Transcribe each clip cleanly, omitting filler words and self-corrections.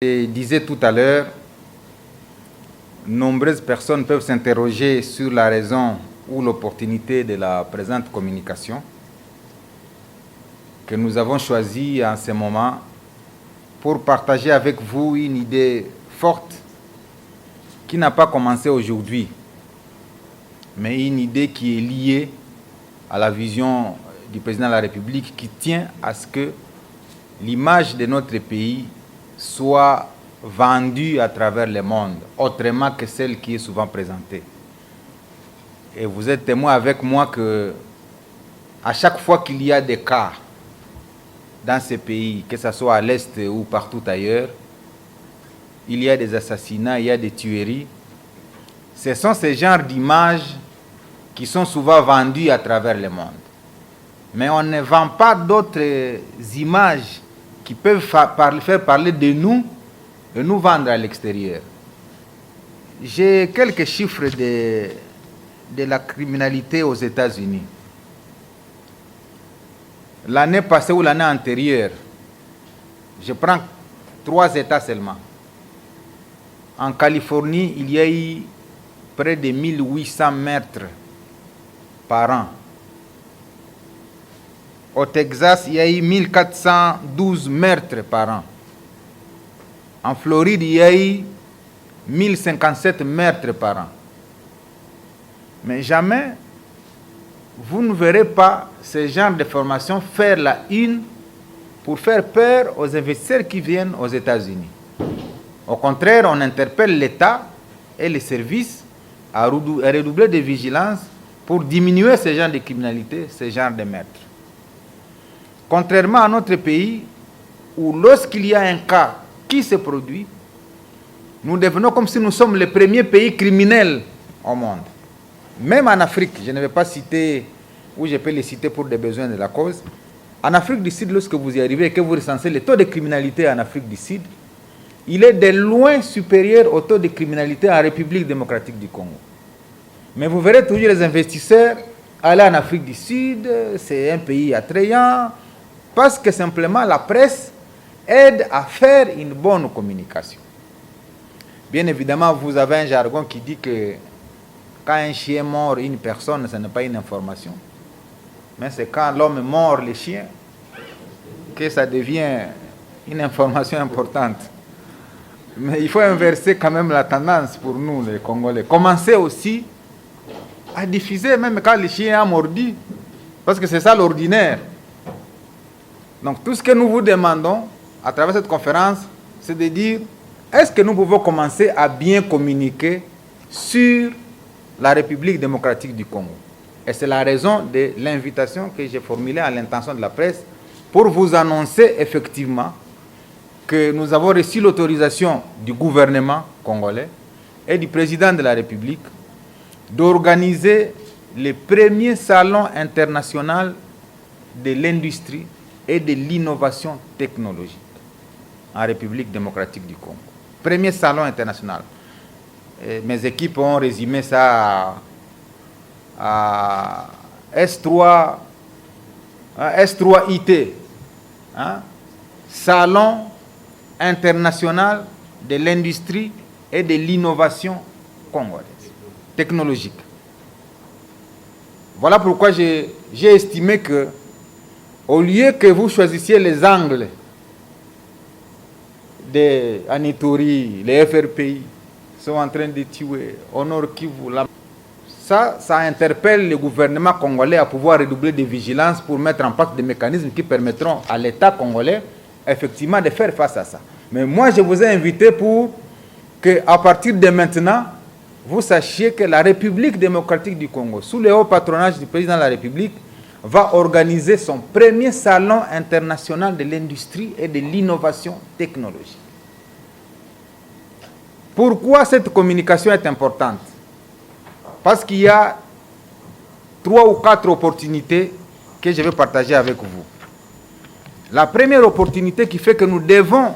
Je disais tout à l'heure, nombreuses personnes peuvent s'interroger sur la raison ou l'opportunité de la présente communication que nous avons choisie en ce moment pour partager avec vous une idée forte qui n'a pas commencé aujourd'hui, mais une idée qui est liée à la vision du président de la République qui tient à ce que l'image de notre pays soit vendue à travers le monde, autrement que celle qui est souvent présentée. Et vous êtes témoin avec moi que à chaque fois qu'il y a des cas dans ces pays, que ce soit à l'Est ou partout ailleurs, il y a des assassinats, il y a des tueries. Ce sont ces genres d'images qui sont souvent vendues à travers le monde. Mais on ne vend pas d'autres images qui peuvent faire parler de nous et nous vendre à l'extérieur. J'ai quelques chiffres de la criminalité aux États-Unis. L'année passée ou l'année antérieure, je prends 3 États seulement. En Californie, il y a eu près de 1800 meurtres par an. Au Texas, il y a eu 1412 meurtres par an. En Floride, il y a eu 1057 meurtres par an. Mais jamais, vous ne verrez pas ce genre de formation faire la une pour faire peur aux investisseurs qui viennent aux États-Unis. Au contraire, on interpelle l'État et les services à redoubler de vigilance pour diminuer ce genre de criminalité, ce genre de meurtres. Contrairement à notre pays, où lorsqu'il y a un cas qui se produit, nous devenons comme si nous sommes le premier pays criminel au monde. Même en Afrique, je ne vais pas citer, ou je peux les citer pour des besoins de la cause. En Afrique du Sud, lorsque vous y arrivez et que vous recensez le taux de criminalité en Afrique du Sud, il est de loin supérieur au taux de criminalité en République démocratique du Congo. Mais vous verrez toujours les investisseurs aller en Afrique du Sud, c'est un pays attrayant, parce que simplement la presse aide à faire une bonne communication. Bien évidemment, vous avez un jargon qui dit que quand un chien mord une personne, ce n'est pas une information. Mais c'est quand l'homme mord le chien que ça devient une information importante. Mais il faut inverser quand même la tendance pour nous, les Congolais. Commencer aussi à diffuser même quand le chien a mordu, parce que c'est ça l'ordinaire. Donc tout ce que nous vous demandons à travers cette conférence, c'est de dire, est-ce que nous pouvons commencer à bien communiquer sur la République démocratique du Congo? Et c'est la raison de l'invitation que j'ai formulée à l'intention de la presse pour vous annoncer effectivement que nous avons reçu l'autorisation du gouvernement congolais et du président de la République d'organiser le premier salon international de l'industrie et de l'innovation technologique en République démocratique du Congo. Premier salon international. Et mes équipes ont résumé ça à S3IT. Hein? Salon international de l'industrie et de l'innovation congolaise, technologique. Voilà pourquoi j'ai estimé que, au lieu que vous choisissiez les angles des Anitori, les FRPI, sont en train de tuer au Nord Kivu, ça interpelle le gouvernement congolais à pouvoir redoubler de vigilance pour mettre en place des mécanismes qui permettront à l'État congolais effectivement de faire face à ça. Mais moi, je vous ai invité pour que, à partir de maintenant, vous sachiez que la République démocratique du Congo, sous le haut patronage du président de la République, va organiser son premier salon international de l'industrie et de l'innovation technologique. Pourquoi cette communication est importante? Parce qu'il y a 3 ou 4 opportunités que je vais partager avec vous. La première opportunité qui fait que nous devons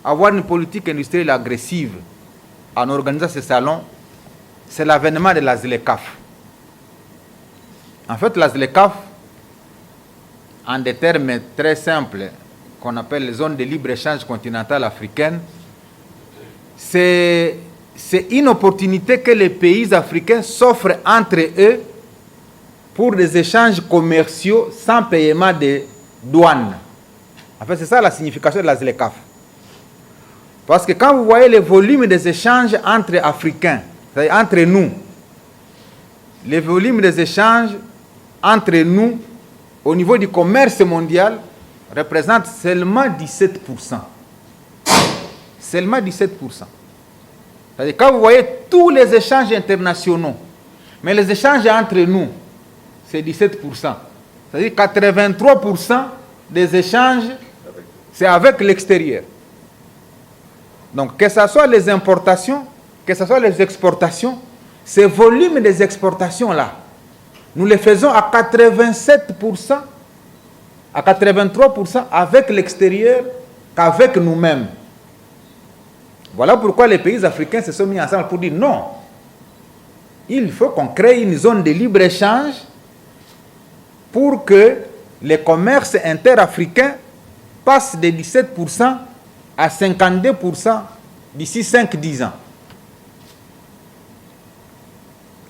avoir une politique industrielle agressive en organisant ce salon, c'est l'avènement de la ZLECAf. En fait, la ZLECAF, en des termes très simples, qu'on appelle les zones de libre-échange continentale africaine, c'est une opportunité que les pays africains s'offrent entre eux pour des échanges commerciaux sans paiement de douane. En fait, c'est ça la signification de la ZLECAf. Parce que quand vous voyez le volume des échanges entre Africains, c'est-à-dire entre nous, les volumes des échanges entre nous au niveau du commerce mondial représentent seulement 17%. Seulement 17%. C'est-à-dire quand vous voyez tous les échanges internationaux, mais les échanges entre nous, c'est 17%. C'est-à-dire 83% des échanges, c'est avec l'extérieur. Donc, que ce soit les importations, que ce soit les exportations, ces volumes des exportations-là, nous les faisons à 87%, à 83% avec l'extérieur qu'avec nous-mêmes. Voilà pourquoi les pays africains se sont mis ensemble pour dire non. Il faut qu'on crée une zone de libre-échange pour que les commerces interafricains passent de 17% à 52% d'ici 5-10 ans.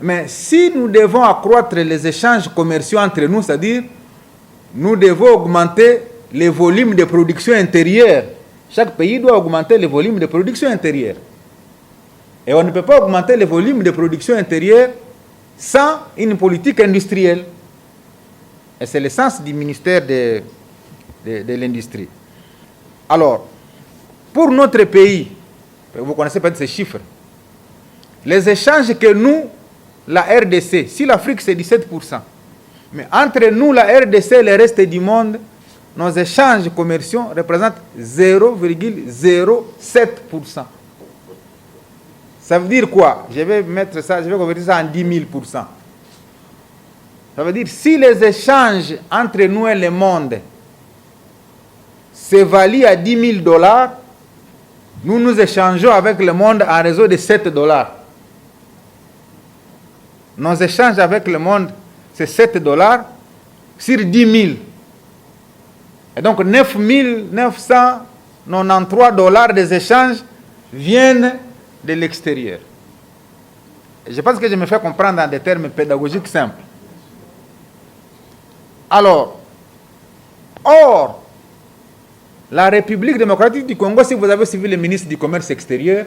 Mais si nous devons accroître les échanges commerciaux entre nous, c'est-à-dire nous devons augmenter les volumes de production intérieure. Chaque pays doit augmenter les volumes de production intérieure. Et on ne peut pas augmenter les volumes de production intérieure sans une politique industrielle. Et c'est le sens du ministère de l'Industrie. Alors, pour notre pays, vous connaissez peut-être ces chiffres, les échanges que nous, la RDC, si l'Afrique c'est 17%, mais entre nous, la RDC et le reste du monde, nos échanges commerciaux représentent 0,07%. Ça veut dire quoi? Je vais convertir ça en 10 000%. Ça veut dire si les échanges entre nous et le monde se valent à $10 000, nous échangeons avec le monde en réseau de $7. Nos échanges avec le monde, c'est $7 sur 10 000. Et donc 9 993 $ des échanges viennent de l'extérieur. Je pense que je me fais comprendre dans des termes pédagogiques simples. Alors, or, la République démocratique du Congo, si vous avez suivi le ministre du Commerce extérieur,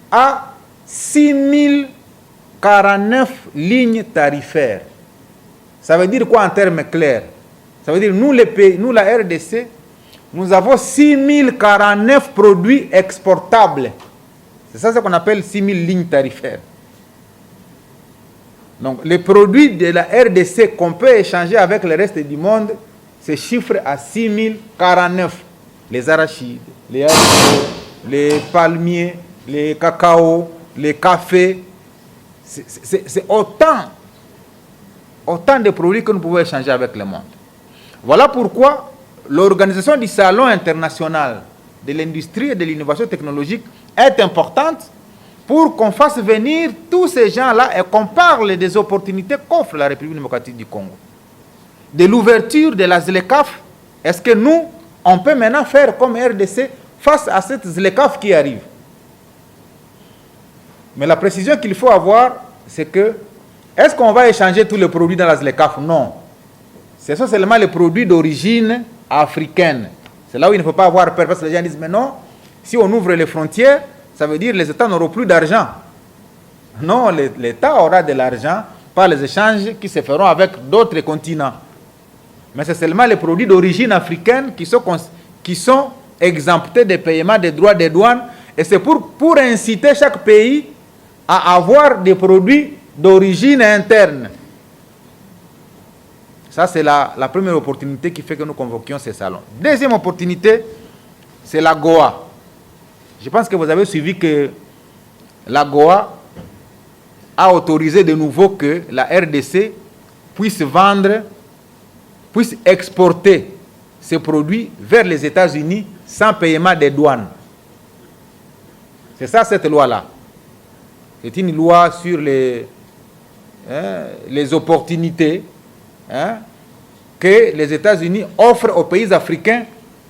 a 6049 lignes tarifaires. Ça veut dire quoi en termes clairs? Ça veut dire nous, les pays, nous la RDC, nous avons 6049 produits exportables. C'est ça ce qu'on appelle 6000 lignes tarifaires. Donc les produits de la RDC qu'on peut échanger avec le reste du monde se chiffrent à 6049. Les arachides, les haricots, les palmiers, les cacao, les cafés. C'est autant de produits que nous pouvons échanger avec le monde. Voilà pourquoi l'organisation du Salon international de l'industrie et de l'innovation technologique est importante pour qu'on fasse venir tous ces gens-là et qu'on parle des opportunités qu'offre la République démocratique du Congo. De l'ouverture de la ZLECAf, est-ce que nous, on peut maintenant faire comme RDC face à cette ZLECAf qui arrive? Mais la précision qu'il faut avoir, c'est que, est-ce qu'on va échanger tous les produits dans la ZLECAf? Non. Ce sont seulement les produits d'origine africaine. C'est là où il ne faut pas avoir peur, parce que les gens disent, mais non, si on ouvre les frontières, ça veut dire que les États n'auront plus d'argent. Non, l'État aura de l'argent par les échanges qui se feront avec d'autres continents. Mais c'est seulement les produits d'origine africaine qui sont exemptés des paiements des droits de douane. Et c'est pour inciter chaque pays à avoir des produits d'origine interne. Ça, c'est la première opportunité qui fait que nous convoquions ces salons. Deuxième opportunité, c'est la Goa. Je pense que vous avez suivi que la Goa a autorisé de nouveau que la RDC puisse exporter ses produits vers les États-Unis sans paiement des douanes. C'est ça, cette loi-là. C'est une loi sur les opportunités que les États-Unis offrent aux pays africains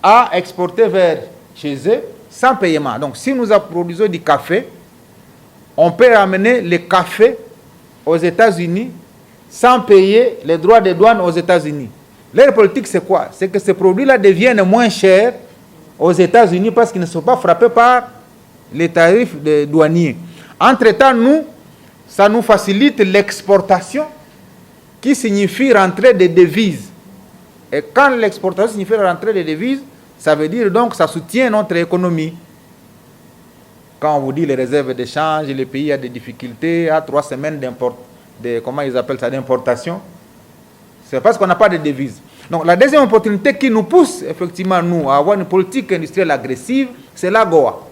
à exporter vers chez eux sans paiement. Donc, si nous produisons du café, on peut amener le café aux États-Unis sans payer les droits de douane aux États-Unis. Leur politique, c'est quoi? C'est que ces produits-là deviennent moins chers aux États-Unis parce qu'ils ne sont pas frappés par les tarifs des douaniers. Entre-temps, nous, ça nous facilite l'exportation qui signifie rentrer des devises. Et quand l'exportation signifie rentrer des devises, ça veut dire donc que ça soutient notre économie. Quand on vous dit les réserves d'échange, le pays a des difficultés, a 3 semaines comment ils appellent ça, d'importation, c'est parce qu'on n'a pas de devises. Donc la deuxième opportunité qui nous pousse effectivement nous à avoir une politique industrielle agressive, c'est l'AGOA.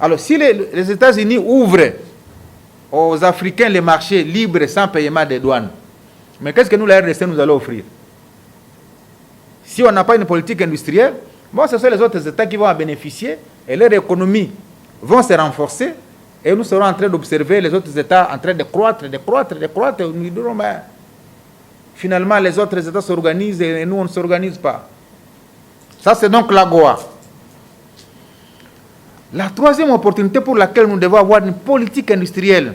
Alors si les États-Unis ouvrent aux Africains les marchés libres sans paiement des douanes, mais qu'est-ce que nous, la RDC, nous allons offrir? Si on n'a pas une politique industrielle, bon, ce sont les autres États qui vont en bénéficier et leur économie vont se renforcer et nous serons en train d'observer les autres États en train de croître. Et nous dirons, mais finalement, les autres États s'organisent et nous, on ne s'organise pas. Ça, c'est donc l'AGOA. La troisième opportunité pour laquelle nous devons avoir une politique industrielle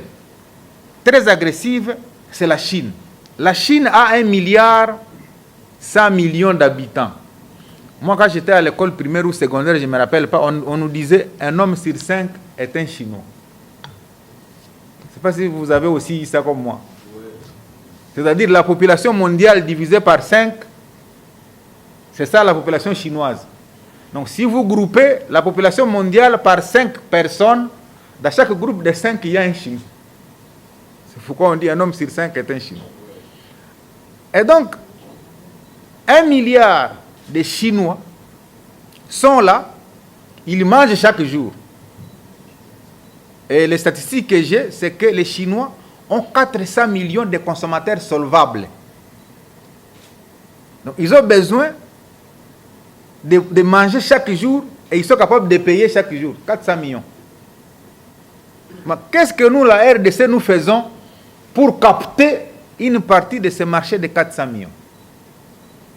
très agressive, c'est la Chine. La Chine a 1,1 milliard d'habitants. Moi, quand j'étais à l'école primaire ou secondaire, je ne me rappelle pas, on nous disait un homme sur 5 est un Chinois. Je ne sais pas si vous avez aussi ça comme moi. C'est-à-dire la population mondiale divisée par 5, c'est ça la population chinoise. Donc si vous groupez la population mondiale par 5 personnes, dans chaque groupe de 5, il y a un Chinois. C'est pourquoi on dit un homme sur 5 est un Chinois. Et donc, 1 milliard de Chinois sont là, ils mangent chaque jour. Et les statistiques que j'ai, c'est que les Chinois ont 400 millions de consommateurs solvables. Donc, ils ont besoin de manger chaque jour et ils sont capables de payer chaque jour. 400 millions. Mais qu'est-ce que nous, la RDC, nous faisons pour capter une partie de ce marché de 400 millions?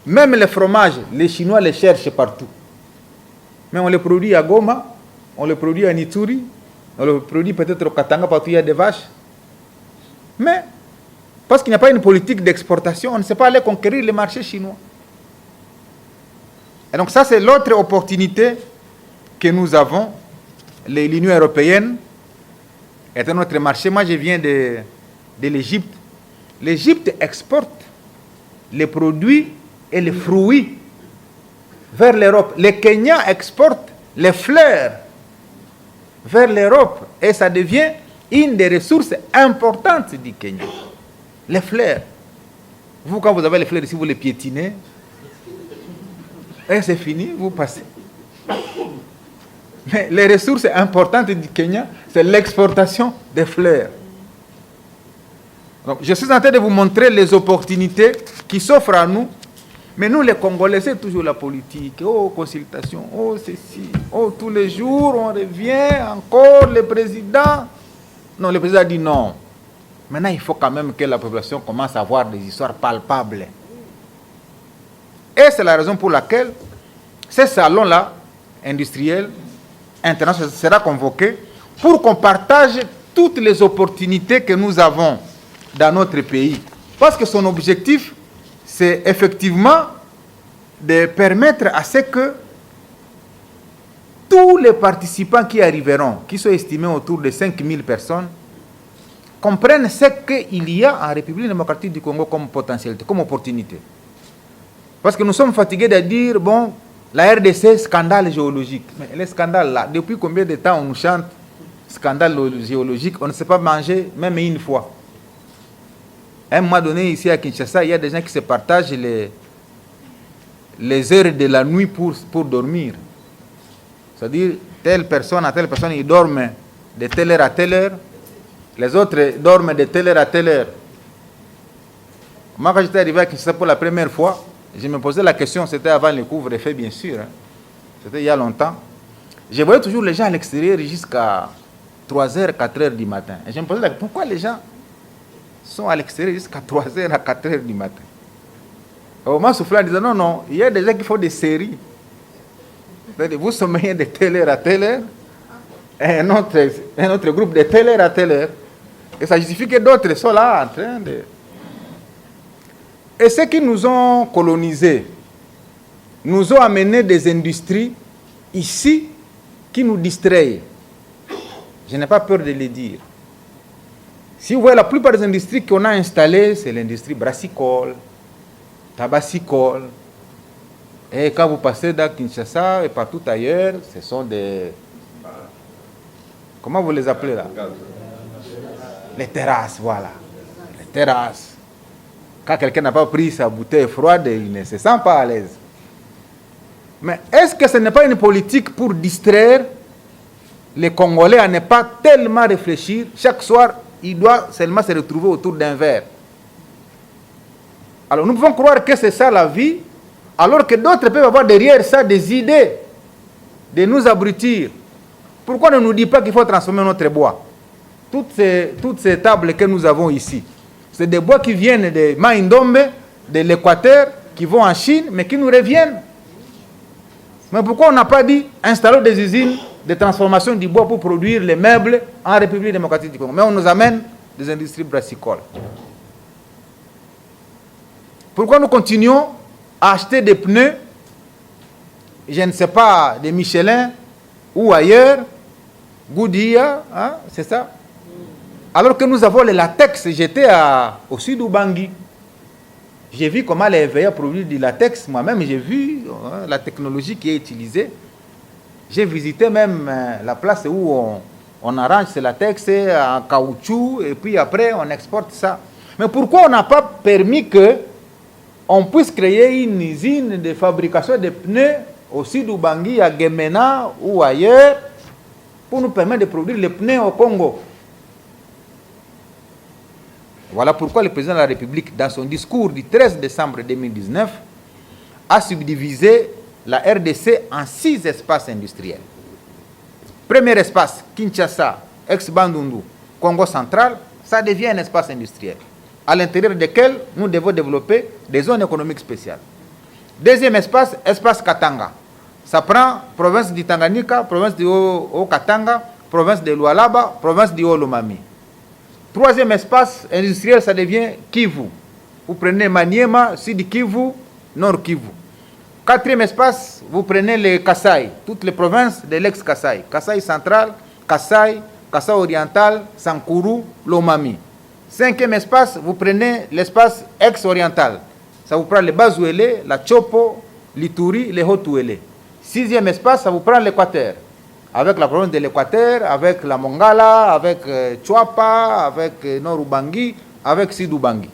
Même les fromages, les Chinois les cherchent partout. Mais on les produit à Goma, on les produit à Nituri, on les produit peut-être au Katanga, partout il y a des vaches. Mais, parce qu'il n'y a pas une politique d'exportation, on ne sait pas aller conquérir les marchés chinois. Et donc ça, c'est l'autre opportunité que nous avons. L'Union européenne est notre marché. Moi, je viens de l'Égypte. L'Égypte exporte les produits et les fruits vers l'Europe. Le Kenya exporte les fleurs vers l'Europe. Et ça devient une des ressources importantes du Kenya. Les fleurs. Vous, quand vous avez les fleurs ici, vous les piétinez. Et c'est fini, vous passez. Mais les ressources importantes du Kenya, c'est l'exportation des fleurs. Donc, je suis en train de vous montrer les opportunités qui s'offrent à nous. Mais nous, les Congolais, c'est toujours la politique. Oh, consultation, oh, ceci. Oh, tous les jours, on revient, encore le président. Non, le président dit non. Maintenant, il faut quand même que la population commence à avoir des histoires palpables. Et c'est la raison pour laquelle ce salon-là, industriel, international, sera convoqué pour qu'on partage toutes les opportunités que nous avons dans notre pays. Parce que son objectif, c'est effectivement de permettre à ce que tous les participants qui arriveront, qui sont estimés autour de 5000 personnes, comprennent ce qu'il y a en République démocratique du Congo comme potentialité, comme opportunité. Parce que nous sommes fatigués de dire, bon, la RDC, scandale géologique. Mais les scandales là, depuis combien de temps on nous chante scandale géologique, on ne sait pas manger même une fois. À un moment donné, ici à Kinshasa, il y a des gens qui se partagent les heures de la nuit pour dormir. C'est-à-dire, telle personne à telle personne, ils dorment de telle heure à telle heure, les autres dorment de telle heure à telle heure. Moi, quand j'étais arrivé à Kinshasa pour la première fois, je me posais la question, c'était avant le couvre-feu, bien sûr. Hein. C'était il y a longtemps. Je voyais toujours les gens à l'extérieur jusqu'à 3h, 4h du matin. Et je me posais la question, pourquoi les gens sont à l'extérieur jusqu'à 3h à 4h du matin? Au moment soufflant, ils disaient, non, il y a des gens qui font des séries. C'est-à-dire, vous sommeillez de telle heure à telle heure, et un autre groupe de telle heure à telle heure. Et ça justifie que d'autres sont là en train de... Et ceux qui nous ont colonisés nous ont amené des industries ici qui nous distraient. Je n'ai pas peur de le dire. Si vous voyez la plupart des industries qu'on a installées, c'est l'industrie brassicole, tabassicole. Et quand vous passez dans Kinshasa et partout ailleurs, ce sont des... Comment vous les appelez là? Les terrasses, voilà. Les terrasses. Quand quelqu'un n'a pas pris sa bouteille froide, il ne se sent pas à l'aise. Mais est-ce que ce n'est pas une politique pour distraire les Congolais à ne pas tellement réfléchir? Chaque soir, il doit seulement se retrouver autour d'un verre. Alors nous pouvons croire que c'est ça la vie, alors que d'autres peuvent avoir derrière ça des idées de nous abrutir. Pourquoi ne nous dit pas qu'il faut transformer notre bois? Toutes ces tables que nous avons ici, c'est des bois qui viennent de Maïndombe, de l'Équateur, qui vont en Chine, mais qui nous reviennent. Mais pourquoi on n'a pas dit installer des usines de transformation du bois pour produire les meubles en République démocratique du Congo? Mais on nous amène des industries brassicoles. Pourquoi nous continuons à acheter des pneus, je ne sais pas, des Michelin ou ailleurs, Goodyear, hein, c'est ça? Alors que nous avons le latex. J'étais au sud d'Ubangi. J'ai vu comment les veilleurs produisent du latex. Moi-même, j'ai vu la technologie qui est utilisée. J'ai visité même la place où on arrange ce latex en caoutchouc et puis après, on exporte ça. Mais pourquoi on n'a pas permis qu'on puisse créer une usine de fabrication de pneus au sud d'Ubangi, à Gemena ou ailleurs, pour nous permettre de produire les pneus au Congo? Voilà pourquoi le président de la République, dans son discours du 13 décembre 2019, a subdivisé la RDC en 6 espaces industriels. Premier espace, Kinshasa, ex-Bandundu, Congo central, ça devient un espace industriel, à l'intérieur duquel nous devons développer des zones économiques spéciales. Deuxième espace, espace Katanga. Ça prend province du Tanganyika, province du Haut-Katanga, province de Lualaba, province du Haut-Lomami. Troisième espace industriel, ça devient Kivu. Vous prenez Maniema, Sud Kivu, Nord Kivu. Quatrième espace, vous prenez les Kasaï, toutes les provinces de l'ex-Kasaï. Kasaï central, Kasaï, Kasaï oriental, Sankuru, Lomami. Cinquième espace, vous prenez l'espace ex-oriental. Ça vous prend les Bazouélé, la Chopo, l'Ituri, les Haut-Ouélé. Sixième espace, ça vous prend l'Équateur. Avec la province de l'Équateur, avec la Mongala, avec Chouapa, avec Nord-Ubangi, avec Sud-Ubangi.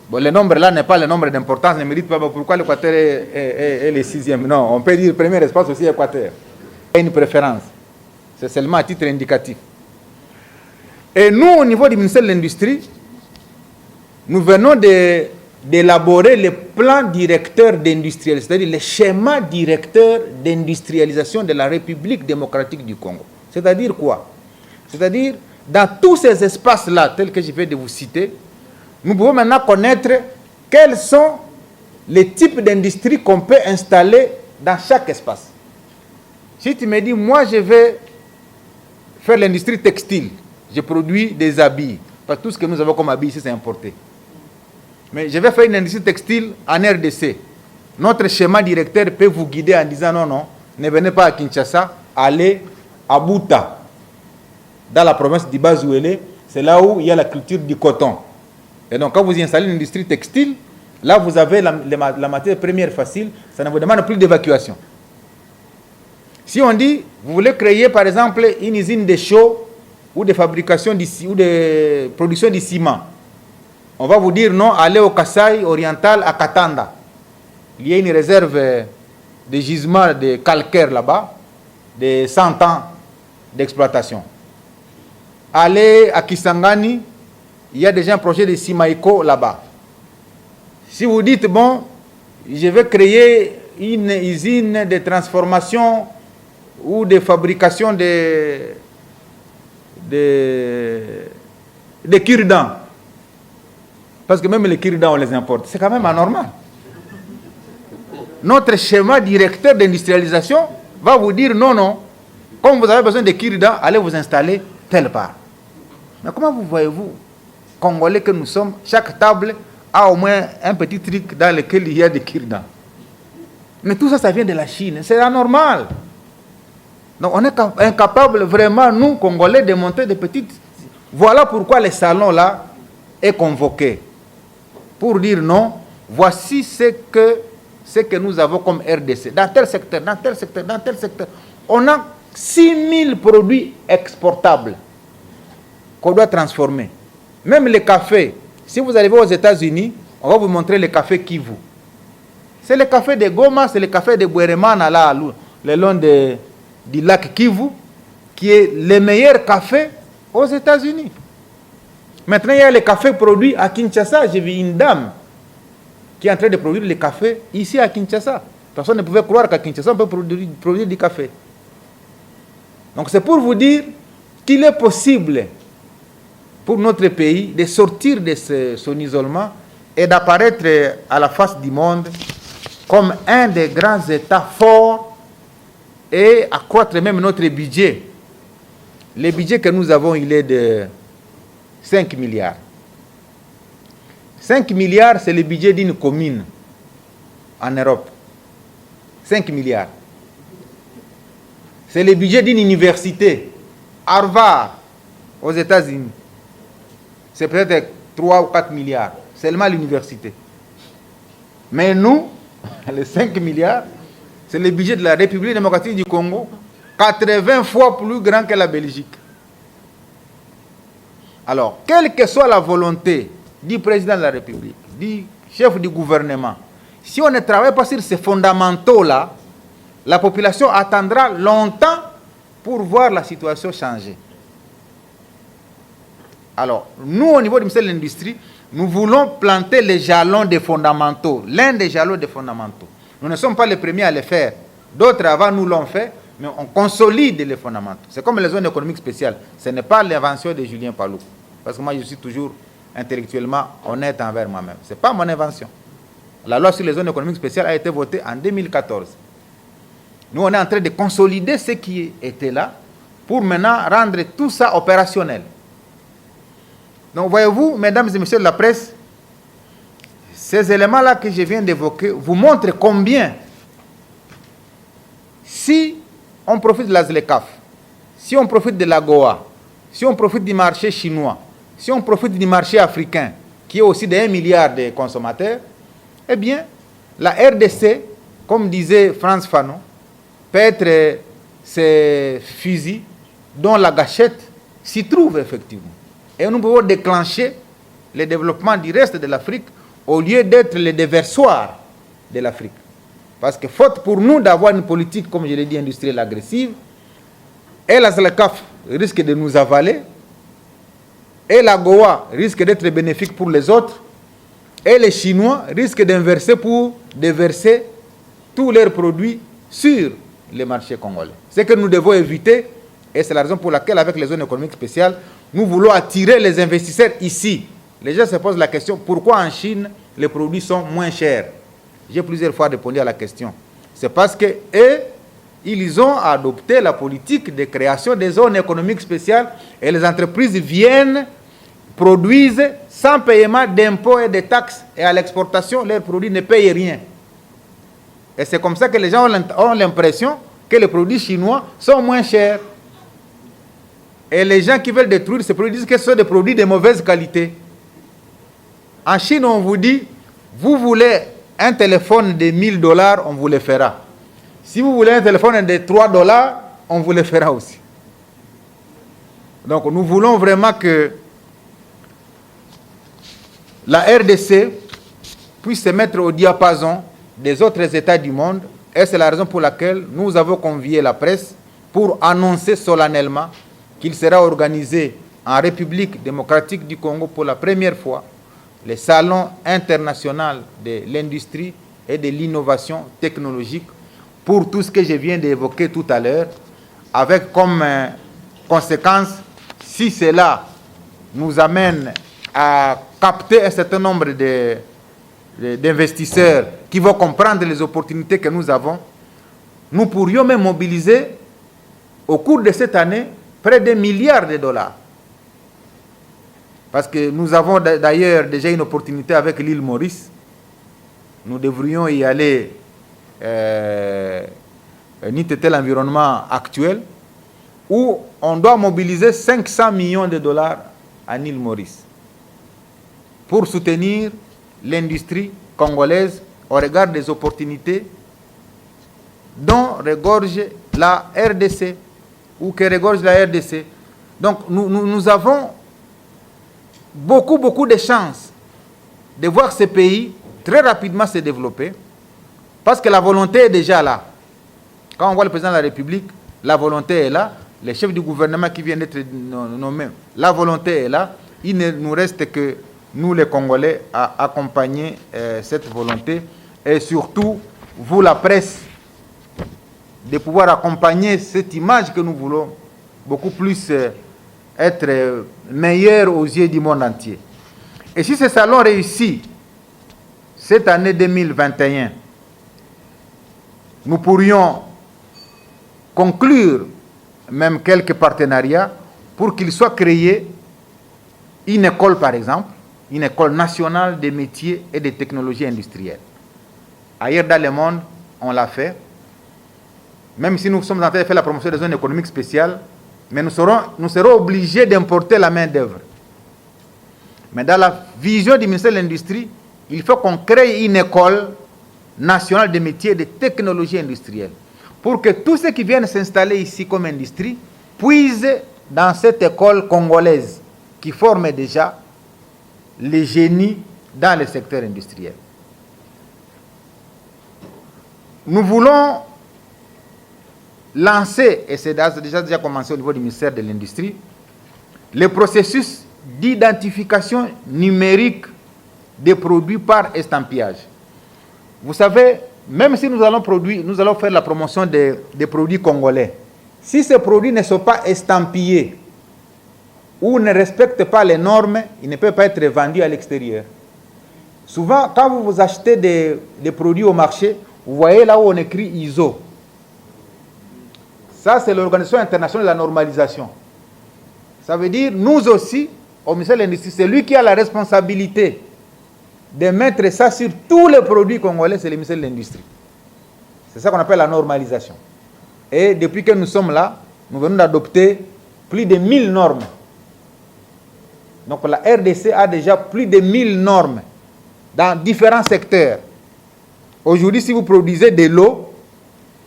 Bon, le nombre là n'est pas le nombre d'importance, ne mérite pas pourquoi l'Équateur est le sixième. Non, on peut dire premier espace aussi Équateur. Il y a une préférence. C'est seulement à titre indicatif. Et nous, au niveau du ministère de l'Industrie, nous venons d'élaborer les plans directeurs d'industrialisation, c'est-à-dire les schémas directeurs d'industrialisation de la République démocratique du Congo. C'est-à-dire quoi? C'est-à-dire, dans tous ces espaces-là, tels que je viens de vous citer, nous pouvons maintenant connaître quels sont les types d'industries qu'on peut installer dans chaque espace. Si tu me dis, moi je vais faire l'industrie textile, je produis des habits, parce que tout ce que nous avons comme habits ici, c'est importé. Mais je vais faire une industrie textile en RDC. Notre schéma directeur peut vous guider en disant non, non, ne venez pas à Kinshasa, allez à Bouta, dans la province du Bazouélé, c'est là où il y a la culture du coton. Et donc quand vous y installez une industrie textile, là vous avez la matière première facile, ça ne vous demande plus d'évacuation. Si on dit, vous voulez créer par exemple une usine de chaux ou de fabrication ou de production de ciment, on va vous dire non, allez au Kasaï oriental à Katanda. Il y a une réserve de gisements de calcaire là-bas, de 100 ans d'exploitation. Allez à Kisangani, il y a déjà un projet de Simaïko là-bas. Si vous dites, bon, je vais créer une usine de transformation ou de fabrication de cure-dents, parce que même les cure-dents, on les importe. C'est quand même anormal. Notre schéma directeur d'industrialisation va vous dire non, non, comme vous avez besoin de kirdan, allez vous installer telle part. Mais comment vous voyez-vous, Congolais que nous sommes, chaque table a au moins un petit truc dans lequel il y a des kirdan. Mais tout ça, ça vient de la Chine, c'est anormal. Donc on est incapable vraiment, nous, Congolais, de monter des petites... Voilà pourquoi les salons là est convoqué. Pour dire non, voici ce que nous avons comme RDC. Dans tel secteur, dans tel secteur, dans tel secteur. On a 6000 produits exportables qu'on doit transformer. Même les cafés. Si vous arrivez aux États-Unis, on va vous montrer les cafés Kivu. C'est le café de Goma, c'est le café de Bweremana, là, le long du lac Kivu, qui est le meilleur café aux États-Unis. Maintenant, il y a les cafés produits à Kinshasa. J'ai vu une dame qui est en train de produire les cafés ici à Kinshasa. Personne ne pouvait croire qu'à Kinshasa, on peut produire du café. Donc, c'est pour vous dire qu'il est possible pour notre pays de sortir de son isolement et d'apparaître à la face du monde comme un des grands États forts et accroître même notre budget. Le budget que nous avons, il est de 5 milliards. 5 milliards, c'est le budget d'une commune en Europe. 5 milliards. C'est le budget d'une université. Harvard, aux États-Unis. C'est peut-être 3 ou 4 milliards. Seulement l'université. Mais nous, les 5 milliards, c'est le budget de la République démocratique du Congo, 80 fois plus grand que la Belgique. Alors, quelle que soit la volonté du président de la République, du chef du gouvernement, si on ne travaille pas sur ces fondamentaux-là, la population attendra longtemps pour voir la situation changer. Alors, nous, au niveau du ministère de l'Industrie, nous voulons planter les jalons des fondamentaux, l'un des jalons des fondamentaux. Nous ne sommes pas les premiers à le faire. D'autres avant nous l'ont fait, mais on consolide les fondamentaux. C'est comme les zones économiques spéciales. Ce n'est pas l'invention de Julien Palou. Parce que moi, je suis toujours intellectuellement honnête envers moi-même. Ce n'est pas mon invention. La loi sur les zones économiques spéciales a été votée en 2014. Nous, on est en train de consolider ce qui était là pour maintenant rendre tout ça opérationnel. Donc, voyez-vous, mesdames et messieurs de la presse, ces éléments-là que je viens d'évoquer vous montrent combien, si on profite de la ZLECAf, si on profite de la Goa, si on profite du marché chinois, si on profite du marché africain, qui est aussi de 1 milliard de consommateurs, eh bien, la RDC, comme disait Frantz Fanon, peut être ces fusils dont la gâchette s'y trouve effectivement. Et nous pouvons déclencher le développement du reste de l'Afrique au lieu d'être le déversoir de l'Afrique. Parce que faute pour nous d'avoir une politique, comme je l'ai dit, industrielle agressive, et la ZLECAf risque de nous avaler, et la Goa risque d'être bénéfique pour les autres, et les Chinois risquent d'inverser pour déverser tous leurs produits sur les marchés congolais. Ce que nous devons éviter, et c'est la raison pour laquelle, avec les zones économiques spéciales, nous voulons attirer les investisseurs ici. Les gens se posent la question, pourquoi en Chine, les produits sont moins chers? J'ai plusieurs fois répondu à la question. C'est parce qu'eux, ils ont adopté la politique de création des zones économiques spéciales et les entreprises viennent, produisent sans paiement d'impôts et de taxes et à l'exportation, leurs produits ne payent rien. Et c'est comme ça que les gens ont l'impression que les produits chinois sont moins chers. Et les gens qui veulent détruire ces produits disent que ce sont des produits de mauvaise qualité. En Chine, on vous dit, vous voulez un téléphone de 1000 $, on vous le fera. Si vous voulez un téléphone de 3 $, on vous le fera aussi. Donc nous voulons vraiment que la RDC puisse se mettre au diapason des autres États du monde. Et c'est la raison pour laquelle nous avons convié la presse pour annoncer solennellement qu'il sera organisé en République démocratique du Congo pour la première fois le Salon international de l'industrie et de l'innovation technologique pour tout ce que je viens d'évoquer tout à l'heure, avec comme conséquence, si cela nous amène à capter un certain nombre d'investisseurs qui vont comprendre les opportunités que nous avons, nous pourrions même mobiliser au cours de cette année près de milliards de dollars. Parce que nous avons d'ailleurs déjà une opportunité avec l'île Maurice. Nous devrions y aller ni tel l'environnement actuel, où on doit mobiliser 500 millions de dollars en île Maurice pour soutenir l'industrie congolaise au regard des opportunités dont regorge la RDC ou que regorge la RDC. Donc nous avons beaucoup de chances de voir ce pays très rapidement se développer parce que la volonté est déjà là. Quand on voit le président de la République, la volonté est là. Les chefs du gouvernement qui viennent d'être nommés, la volonté est là. Il ne nous reste que nous les Congolais à accompagner cette volonté et surtout vous la presse de pouvoir accompagner cette image que nous voulons beaucoup plus être meilleure aux yeux du monde entier. Et si ce salon réussit cette année 2021, nous pourrions conclure même quelques partenariats pour qu'il soit créé une école, par exemple, une école nationale des métiers et des technologies industrielles. Ailleurs dans le monde, on l'a fait. Même si nous sommes en train de faire la promotion des zones économiques spéciales, mais nous serons obligés d'importer la main-d'œuvre. Mais dans la vision du ministère de l'Industrie, il faut qu'on crée une école nationale des métiers et des technologies industrielles pour que tous ceux qui viennent s'installer ici comme industrie puissent dans cette école congolaise qui forme déjà les génies dans le secteur industriel. Nous voulons lancer, et c'est déjà commencé au niveau du ministère de l'Industrie, le processus d'identification numérique des produits par estampillage. Vous savez, même si nous allons faire la promotion des produits congolais, si ces produits ne sont pas estampillés ou ne respectent pas les normes, ils ne peuvent pas être vendus à l'extérieur. Souvent, quand vous achetez des produits au marché, vous voyez là où on écrit ISO. Ça, c'est l'Organisation internationale de la normalisation. Ça veut dire, nous aussi, au ministère de l'Industrie, c'est lui qui a la responsabilité de mettre ça sur tous les produits congolais, c'est le ministère de l'Industrie. C'est ça qu'on appelle la normalisation. Et depuis que nous sommes là, nous venons d'adopter plus de 1000 normes. Donc la RDC a déjà plus de 1000 normes dans différents secteurs. Aujourd'hui, si vous produisez de l'eau,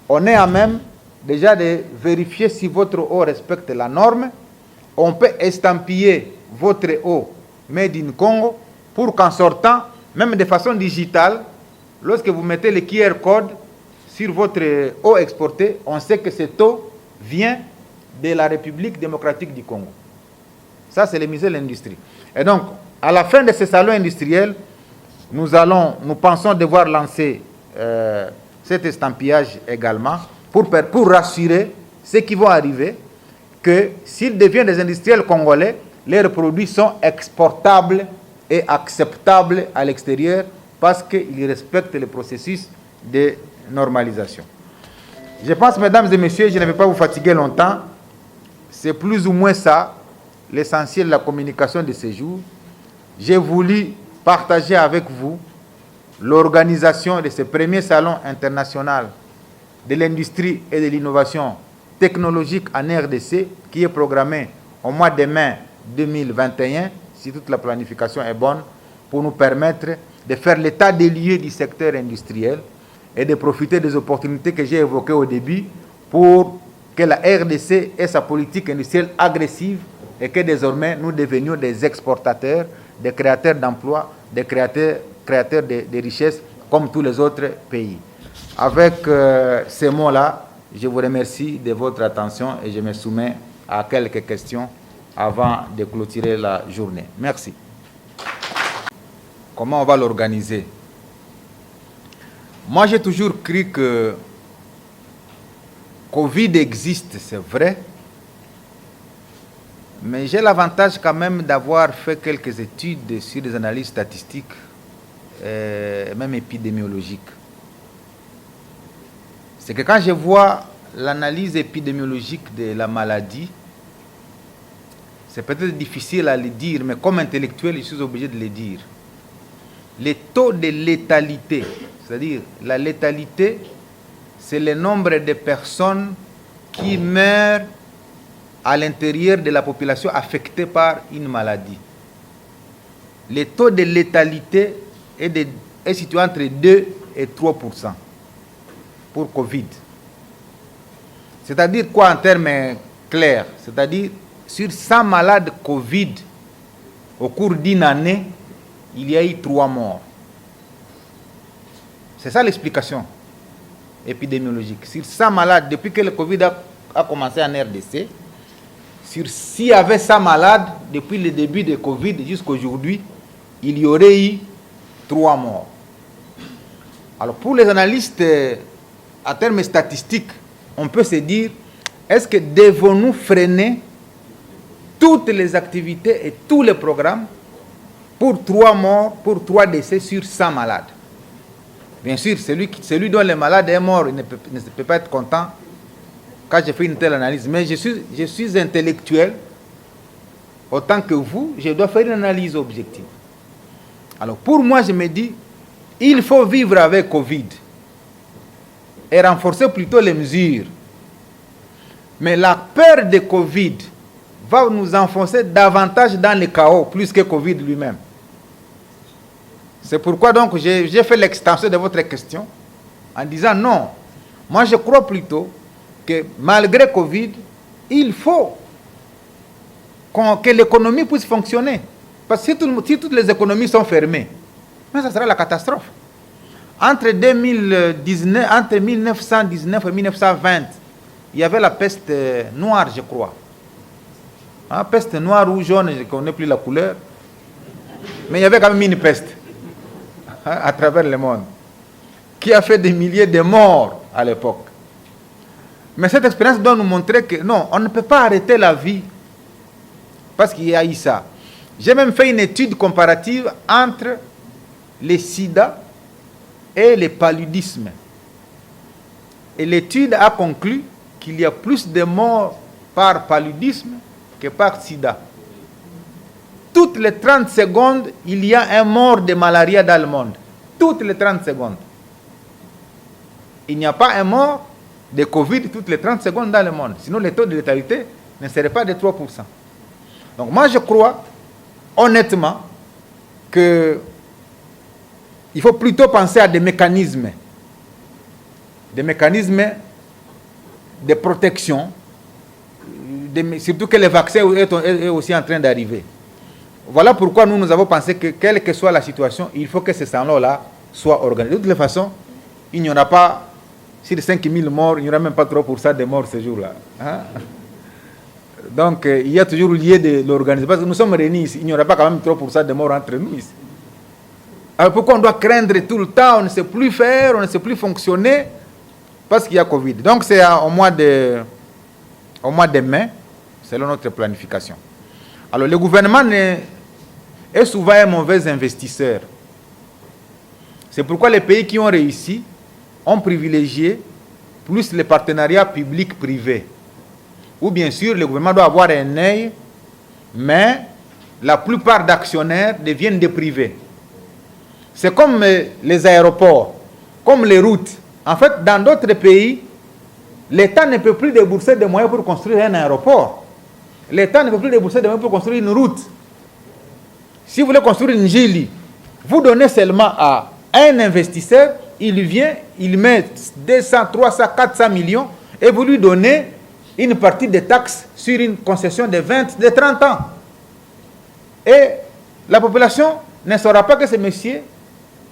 on est à même déjà de vérifier si votre eau respecte la norme. On peut estampiller votre eau Made in Congo pour qu'en sortant, même de façon digitale, lorsque vous mettez le QR code sur votre eau exportée, on sait que cette eau vient de la République démocratique du Congo. Ça, c'est le ministère de l'Industrie. Et donc, à la fin de ce salon industriel, nous pensons devoir lancer cet estampillage également pour rassurer ceux qui vont arriver que s'ils deviennent des industriels congolais, leurs produits sont exportables et acceptables à l'extérieur parce qu'ils respectent le processus de normalisation. Je pense, mesdames et messieurs, je ne vais pas vous fatiguer longtemps, c'est plus ou moins ça l'essentiel de la communication de ce jour. J'ai voulu partager avec vous l'organisation de ce premier salon international de l'industrie et de l'innovation technologique en RDC qui est programmé au mois de mai 2021, si toute la planification est bonne, pour nous permettre de faire l'état des lieux du secteur industriel et de profiter des opportunités que j'ai évoquées au début pour que la RDC ait sa politique industrielle agressive et que désormais nous devenions des exportateurs, des créateurs d'emplois, des créateurs de richesses comme tous les autres pays. Avec ces mots-là, je vous remercie de votre attention et je me soumets à quelques questions avant de clôturer la journée. Merci. Comment on va l'organiser? Moi, j'ai toujours cru que Covid existe, c'est vrai, mais j'ai l'avantage quand même d'avoir fait quelques études sur des analyses statistiques, même épidémiologiques. c'est que quand je vois l'analyse épidémiologique de la maladie, c'est peut-être difficile à le dire, mais comme intellectuel, je suis obligé de le dire. Les taux de létalité, c'est-à-dire la létalité, c'est le nombre de personnes qui meurent à l'intérieur de la population affectée par une maladie. Le taux de létalité est situé entre 2 et 3% pour Covid. C'est-à-dire quoi en termes clairs? C'est-à-dire, sur 100 malades Covid, au cours d'une année, il y a eu 3 morts. C'est ça l'explication épidémiologique. Sur 100 malades, depuis que le Covid a commencé en RDC, s'il y avait 100 malades, depuis le début de Covid jusqu'à aujourd'hui, il y aurait eu 3 morts. Alors pour les analystes, à termes statistiques, on peut se dire, est-ce que devons-nous freiner toutes les activités et tous les programmes pour 3 morts, pour 3 décès sur 100 malades? Bien sûr, celui dont le malade est mort, il ne peut pas être content quand je fais une telle analyse. Mais je suis intellectuel, autant que vous, je dois faire une analyse objective. Alors pour moi, je me dis, il faut vivre avec Covid et renforcer plutôt les mesures. Mais la peur de Covid va nous enfoncer davantage dans le chaos, plus que Covid lui-même. C'est pourquoi donc j'ai fait l'extension de votre question en disant non. Moi je crois plutôt que malgré Covid, il faut que l'économie puisse fonctionner. Parce que si toutes les économies sont fermées, mais ça sera la catastrophe. Entre 1919 et 1920, il y avait la peste noire, je crois. Hein, peste noire ou jaune, je ne connais plus la couleur. Mais il y avait quand même une peste à travers le monde qui a fait des milliers de morts à l'époque. Mais cette expérience doit nous montrer que non, on ne peut pas arrêter la vie parce qu'il y a eu ça. J'ai même fait une étude comparative entre les sida et le paludisme. Et l'étude a conclu qu'il y a plus de morts par paludisme que par sida. Toutes les 30 secondes, il y a un mort de malaria dans le monde. Toutes les 30 secondes. Il n'y a pas un mort de Covid toutes les 30 secondes dans le monde. Sinon, le taux de létalité ne serait pas de 3%. Donc moi, je crois, honnêtement, qu'il faut plutôt penser à des mécanismes de protection, surtout que le vaccin est aussi en train d'arriver. Voilà pourquoi nous avons pensé que, quelle que soit la situation, il faut que ces salons-là soient organisés. De toute façon, il n'y aura pas, sur 5 000 morts, il n'y aura même pas 3% de morts ce jour-là. Hein? Donc, il y a toujours lieu de l'organiser. Parce que nous sommes réunis ici, il n'y aura pas quand même 3% de morts entre nous ici. Alors pourquoi on doit craindre tout le temps, on ne sait plus faire, on ne sait plus fonctionner, parce qu'il y a Covid. Donc c'est au mois de mai, selon notre planification. Alors le gouvernement est souvent un mauvais investisseur. C'est pourquoi les pays qui ont réussi ont privilégié plus les partenariats publics-privés. Ou bien sûr, le gouvernement doit avoir un œil, mais la plupart d'actionnaires deviennent des privés. C'est comme les aéroports, comme les routes. En fait, dans d'autres pays, l'État ne peut plus débourser des moyens pour construire un aéroport. L'État ne peut plus débourser des moyens pour construire une route. Si vous voulez construire une gili, vous donnez seulement à un investisseur, il vient, il met 200, 300, 400 millions et vous lui donnez une partie des taxes sur une concession de 20, de 30 ans. Et la population ne saura pas que ce monsieur,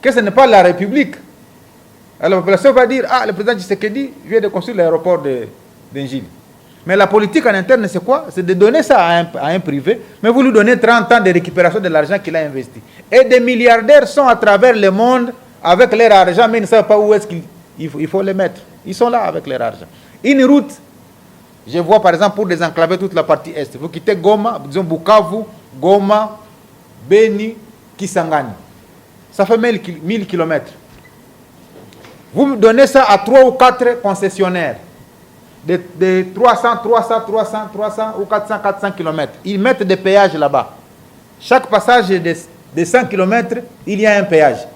que ce n'est pas la République. Alors la population va dire, ah, le président Tshisekedi vient de construire l'aéroport d'Engili. Mais la politique en interne, c'est quoi? C'est de donner ça à un privé, mais vous lui donnez 30 ans de récupération de l'argent qu'il a investi. Et des milliardaires sont à travers le monde avec leur argent, mais ils ne savent pas où est-ce qu'il faut les mettre. Ils sont là avec leur argent. Une route, je vois par exemple pour désenclaver toute la partie est, vous quittez Goma, disons Bukavu, Goma, Beni, Kisangani. Ça fait 1000 km. Vous donnez ça à 3 ou 4 concessionnaires de 300 ou 400 km. Ils mettent des péages là-bas. Chaque passage de 100 km, il y a un péage.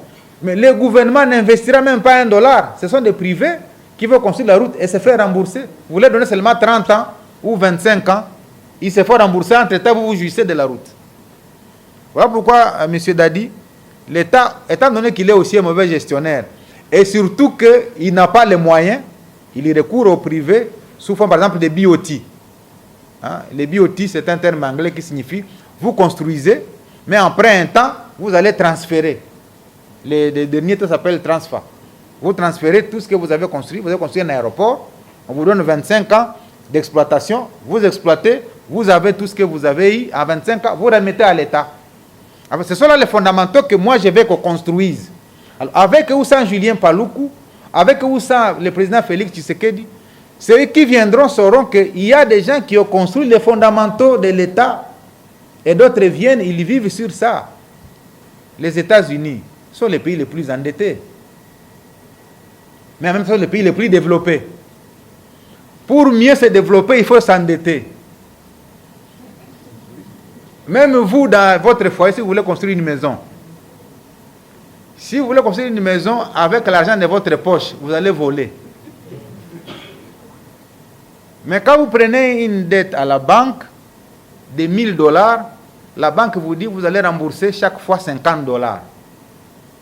Mais le gouvernement n'investira même pas $1. Ce sont des privés qui veulent construire la route et se faire rembourser. Vous leur donnez seulement 30 ans ou 25 ans. Ils se font rembourser. Entre-temps, vous jouissez de la route. Voilà pourquoi, M. Dadi, l'État, étant donné qu'il est aussi un mauvais gestionnaire, et surtout qu'il n'a pas les moyens, il y recourt au privé sous forme, par exemple, des BOT. Hein? Les BOT, c'est un terme anglais qui signifie vous construisez, mais après un temps, vous allez transférer. Les derniers temps s'appellent transfert. Vous transférez tout ce que vous avez construit. Vous avez construit un aéroport, on vous donne 25 ans d'exploitation, vous exploitez, vous avez tout ce que vous avez eu à 25 ans, vous remettez à l'État. Alors, ce sont là les fondamentaux que moi je veux qu'on construise. Alors, avec ou sans Julien Paluku, avec ou sans le président Félix Tshisekedi, ceux qui viendront sauront qu'il y a des gens qui ont construit les fondamentaux de l'État et d'autres viennent, ils vivent sur ça. Les États-Unis sont les pays les plus endettés, mais en même temps les pays les plus développés. Pour mieux se développer, il faut s'endetter. Même vous, dans votre foyer, si vous voulez construire une maison, si vous voulez construire une maison avec l'argent de votre poche, vous allez voler. Mais quand vous prenez une dette à la banque de $1000, la banque vous dit que vous allez rembourser chaque fois $50.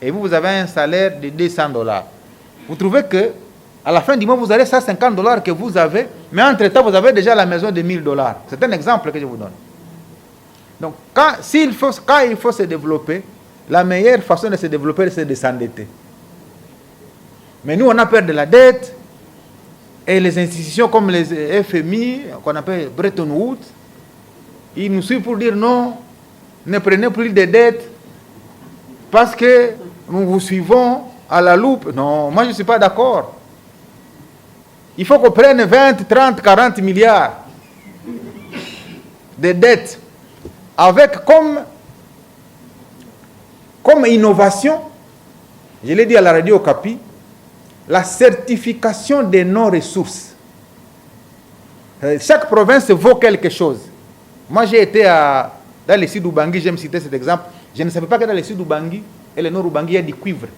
Et vous avez un salaire de $200. Vous trouvez que à la fin du mois, vous avez $150 que vous avez, mais entre-temps, vous avez déjà la maison de $1000. C'est un exemple que je vous donne. Donc, quand il faut se développer, la meilleure façon de se développer, c'est de s'endetter. Mais nous, on a peur de la dette, et les institutions comme les FMI, qu'on appelle Bretton Woods, ils nous suivent pour dire non, ne prenez plus de dettes, parce que nous vous suivons à la loupe. Non, moi je ne suis pas d'accord. Il faut qu'on prenne 20, 30, 40 milliards de dettes avec comme innovation, je l'ai dit à la radio Okapi, la certification des non-ressources. Chaque province vaut quelque chose. Moi j'ai été dans le sud d'Ubangi, j'aime citer cet exemple, je ne savais pas que dans le sud d'Ubangi et le nord d'Ubangi il y a du cuivre.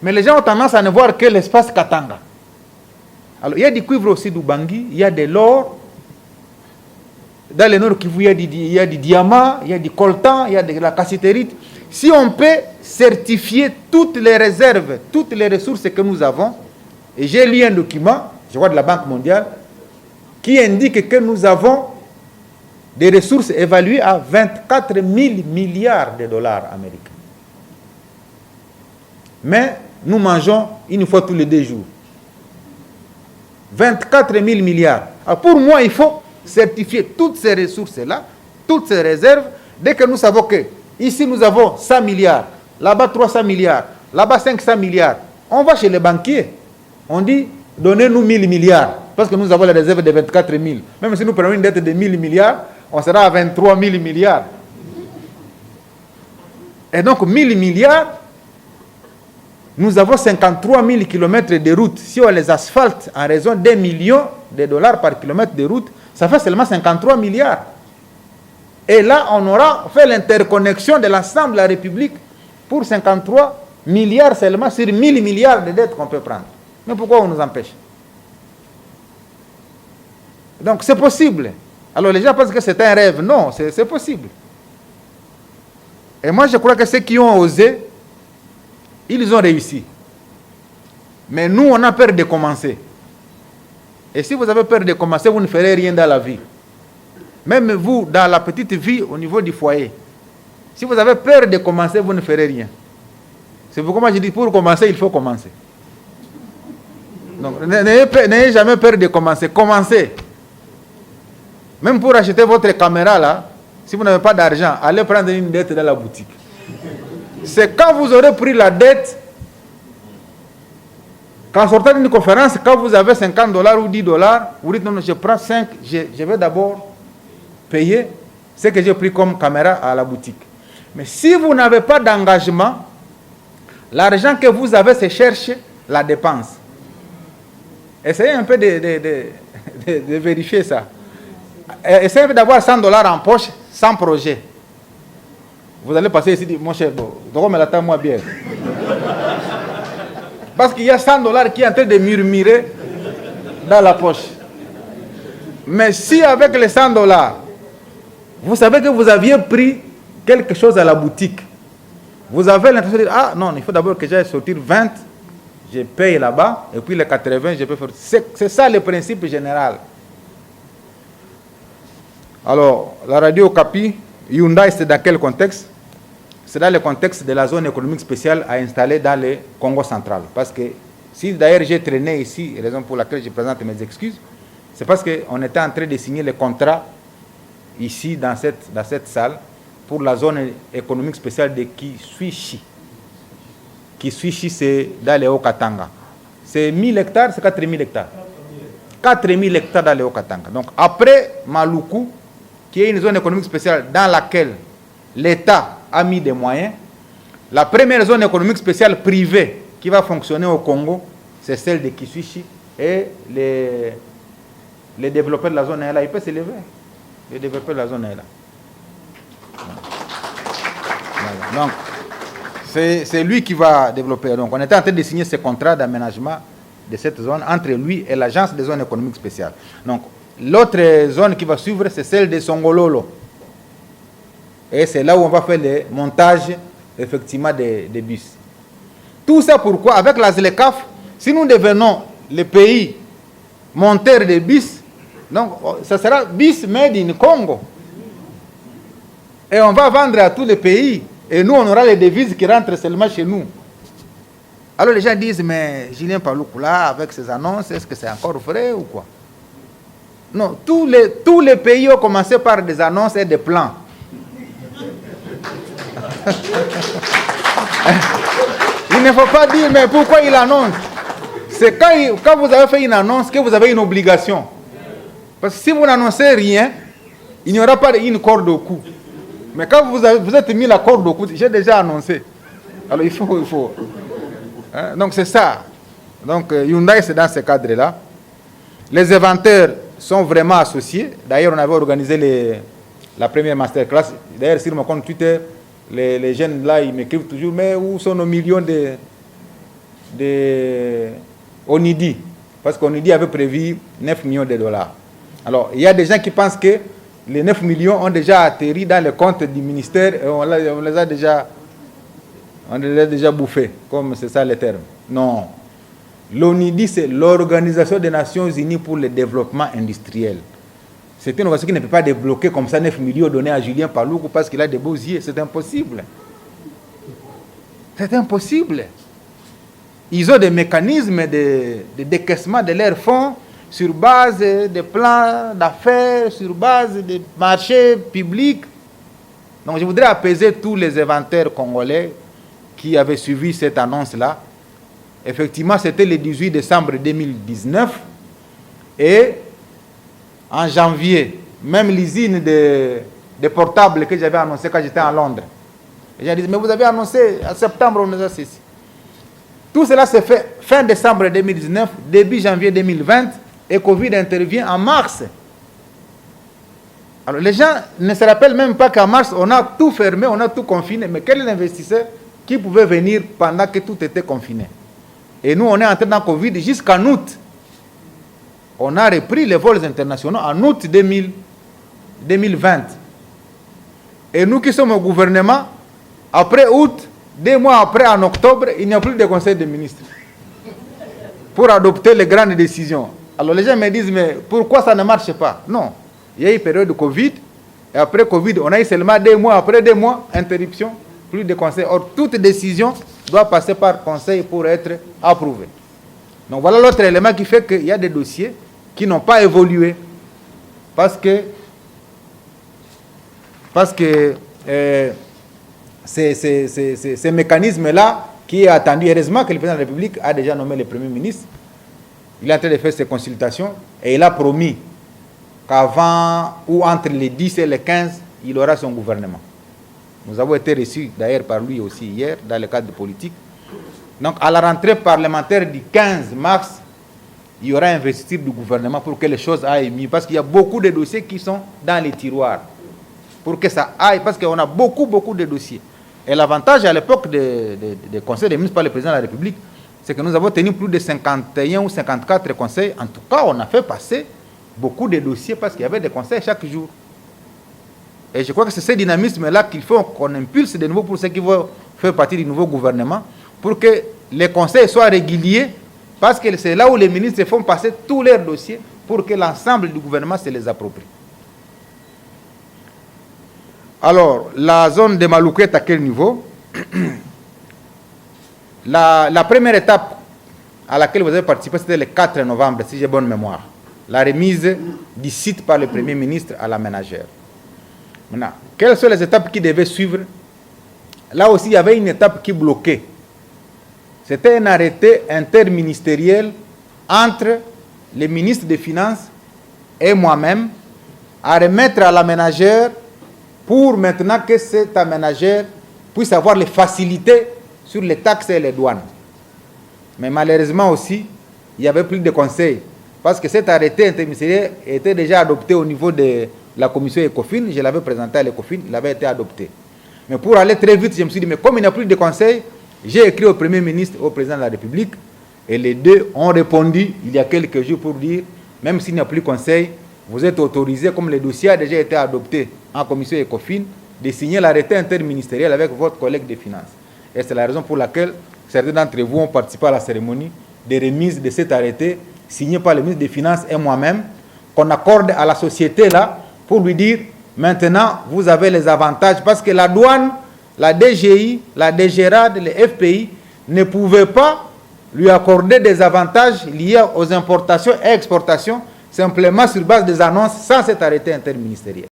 Mais les gens ont tendance à ne voir que l'espace Katanga. Alors, il y a du cuivre aussi d'Ubangi, il y a de l'or. Dans le nord Kivu, il y a du diamant, il y a du coltan, il y a de la cassiterite. Si on peut certifier toutes les réserves, toutes les ressources que nous avons, et j'ai lu un document, je vois de la Banque mondiale, qui indique que nous avons des ressources évaluées à 24 000 milliards de dollars américains. Mais nous mangeons une fois tous les 2 jours. 24 000 milliards. Alors pour moi, il faut certifier toutes ces ressources-là, toutes ces réserves, dès que nous savons que ici nous avons 100 milliards, là-bas 300 milliards, là-bas 500 milliards. On va chez les banquiers, on dit donnez-nous 1000 milliards, parce que nous avons les réserves de 24 000. Même si nous prenons une dette de 1000 milliards, on sera à 23 000 milliards. Et donc 1000 milliards, nous avons 53 000 km de routes. Si on les asphalte en raison d'$1 million par kilomètre de route, ça fait seulement 53 milliards. Et là, on aura fait l'interconnexion de l'ensemble de la République pour 53 milliards seulement sur 1000 milliards de dettes qu'on peut prendre. Mais pourquoi on nous empêche? Donc c'est possible. Alors les gens pensent que c'est un rêve. Non, c'est possible. Et moi je crois que ceux qui ont osé, ils ont réussi. Mais nous, on a peur de commencer. Et si vous avez peur de commencer, vous ne ferez rien dans la vie. Même vous, dans la petite vie, au niveau du foyer. Si vous avez peur de commencer, vous ne ferez rien. C'est pourquoi moi je dis, pour commencer, il faut commencer. Donc, n'ayez jamais peur de commencer. Commencez. Même pour acheter votre caméra, là, si vous n'avez pas d'argent, allez prendre une dette dans la boutique. C'est quand vous aurez pris la dette, qu'en sortant d'une conférence, quand vous avez $50 ou $10, vous dites non, je prends 5, je vais d'abord payer ce que j'ai pris comme caméra à la boutique. Mais si vous n'avez pas d'engagement, L'argent que vous avez, c'est chercher la dépense. Essayez un peu de vérifier ça. Essayez d'avoir 100 $ en poche, sans projet. Vous allez passer ici et dire, mon cher, moi bien. Parce qu'il y a 100 $ qui est en train de murmurer dans la poche. Mais si avec les 100 $, vous savez que vous aviez pris quelque chose à la boutique, vous avez l'intention de dire, ah non, il faut d'abord que j'aille sortir 20, je paye là-bas, et puis les 80, je peux faire... C'est ça le principe général. Alors, la radio Okapi, Hyundai, c'est dans quel contexte? C'est dans le contexte de la zone économique spéciale à installer dans le Congo central. Parce que, si d'ailleurs j'ai traîné ici, raison pour laquelle je présente mes excuses, c'est parce qu'on était en train de signer le contrat ici, dans cette salle, pour la zone économique spéciale de Kiswichi. Kiswichi, c'est dans les Haut-Katanga. C'est 1000 hectares, c'est 4000 hectares. 4000 hectares dans les Haut-Katanga. Donc, après Maluku, qui est une zone économique spéciale dans laquelle l'État a mis des moyens, la première zone économique spéciale privée qui va fonctionner au Congo, c'est celle de Kiswichi. Et les développeurs de la zone est là, ils peuvent s'élever. Les développeurs de la zone est là. Voilà. Donc, c'est lui qui va développer. Donc, on était en train de signer ce contrat d'aménagement de cette zone entre lui et l'agence des zones économiques spéciales. Donc, l'autre zone qui va suivre, c'est celle de Songololo. Et c'est là où on va faire le montage, effectivement, des bus. Tout ça pourquoi? Avec la ZLECAF, si nous devenons le pays monteur de bus, donc, ça sera bus made in Congo. Et on va vendre à tous les pays. Et nous, on aura les devises qui rentrent seulement chez nous. Alors les gens disent, mais Julien Paloukoula, avec ses annonces, est-ce que c'est encore vrai ou quoi? Non, tous les pays ont commencé par des annonces et des plans. Il ne faut pas dire, mais pourquoi il annonce? C'est quand vous avez fait une annonce que vous avez une obligation. Parce que si vous n'annoncez rien, il n'y aura pas une corde au cou. Mais quand vous êtes mis la corde au cou, j'ai déjà annoncé. Alors il faut. Hein? Donc c'est ça. Donc Hyundai, c'est dans ce cadre-là. Les inventeurs sont vraiment associés. D'ailleurs, on avait organisé la première masterclass. D'ailleurs, sur mon compte Twitter, les jeunes là, ils m'écrivent toujours, mais où sont nos millions de Onidi? Parce qu'Onidi avait prévu 9 millions de dollars. Alors, il y a des gens qui pensent que les 9 millions ont déjà atterri dans le compte du ministère et on les a déjà bouffés, comme c'est ça le terme. Non. L'ONIDI, c'est l'Organisation des Nations Unies pour le développement industriel. C'est une organisation qui ne peut pas débloquer comme ça 9 millions donnés à Julien Paloukou parce qu'il a des beaux yeux. C'est impossible. C'est impossible. Ils ont des mécanismes de décaissement de leurs fonds sur base de plans d'affaires, sur base de marchés publics. Donc je voudrais apaiser tous les inventaires congolais qui avaient suivi cette annonce-là. Effectivement, c'était le 18 décembre 2019. Et en janvier, même l'usine de portables que j'avais annoncé quand j'étais à Londres, les gens disent, mais vous avez annoncé en septembre, on nous a ceci. Tout cela s'est fait fin décembre 2019, début janvier 2020, et Covid intervient en mars. Alors les gens ne se rappellent même pas qu'en mars, on a tout fermé, on a tout confiné. Mais quel est l'investisseur qui pouvait venir pendant que tout était confiné? Et nous, on est entré dans Covid jusqu'en août. On a repris les vols internationaux en août 2020. Et nous qui sommes au gouvernement, après août, 2 mois après, en octobre, il n'y a plus de conseil des ministres pour adopter les grandes décisions. Alors les gens me disent, mais pourquoi ça ne marche pas? Non, il y a eu une période de Covid, et après Covid, on a eu seulement 2 mois, après 2 mois, interruption, plus de conseil. Or, toute décision doit passer par conseil pour être approuvée. Donc voilà l'autre élément qui fait qu'il y a des dossiers qui n'ont pas évolué. Parce que ces mécanismes-là, qui est attendu, heureusement que le président de la République a déjà nommé le Premier ministre, il est en train de faire ses consultations et il a promis qu'avant ou entre les 10 et les 15, il aura son gouvernement. Nous avons été reçus d'ailleurs par lui aussi hier dans le cadre de politique. Donc, à la rentrée parlementaire du 15 mars, il y aura investiture du gouvernement pour que les choses aillent mieux. Parce qu'il y a beaucoup de dossiers qui sont dans les tiroirs. Pour que ça aille, parce qu'on a beaucoup de dossiers. Et l'avantage à l'époque des conseils des ministres par le président de la République, c'est que nous avons tenu plus de 51 ou 54 conseils. En tout cas, on a fait passer beaucoup de dossiers parce qu'il y avait des conseils chaque jour. Et je crois que c'est ce dynamisme-là qu'il faut qu'on impulse de nouveau pour ceux qui vont faire partie du nouveau gouvernement, pour que les conseils soient réguliers, parce que c'est là où les ministres font passer tous leurs dossiers pour que l'ensemble du gouvernement se les approprie. Alors, la zone de Maluku est à quel niveau? La première étape à laquelle vous avez participé, c'était le 4 novembre, si j'ai bonne mémoire. La remise du site par le Premier ministre à la ménagère. Maintenant, quelles sont les étapes qui devaient suivre? Là aussi, il y avait une étape qui bloquait. C'était un arrêté interministériel entre les ministres des Finances et moi-même à remettre à la ménagère pour maintenant que cette ménagère puisse avoir les facilités sur les taxes et les douanes. Mais malheureusement aussi, il n'y avait plus de conseils. Parce que cet arrêté interministériel était déjà adopté au niveau de la commission ECOFIN. Je l'avais présenté à l'ECOFIN, il avait été adopté. Mais pour aller très vite, je me suis dit, mais comme il n'y a plus de conseils, j'ai écrit au Premier ministre et au Président de la République, et les deux ont répondu il y a quelques jours pour dire, même s'il n'y a plus de conseil, vous êtes autorisé, comme le dossier a déjà été adopté en commission ECOFIN, de signer l'arrêté interministériel avec votre collègue des Finances. Et c'est la raison pour laquelle certains d'entre vous ont participé à la cérémonie de remise de cet arrêté signé par le ministre des Finances et moi-même, qu'on accorde à la société là pour lui dire, maintenant, vous avez les avantages, parce que la douane, la DGI, la DGRAD, les FPI ne pouvaient pas lui accorder des avantages liés aux importations et exportations simplement sur base des annonces sans cet arrêté interministériel.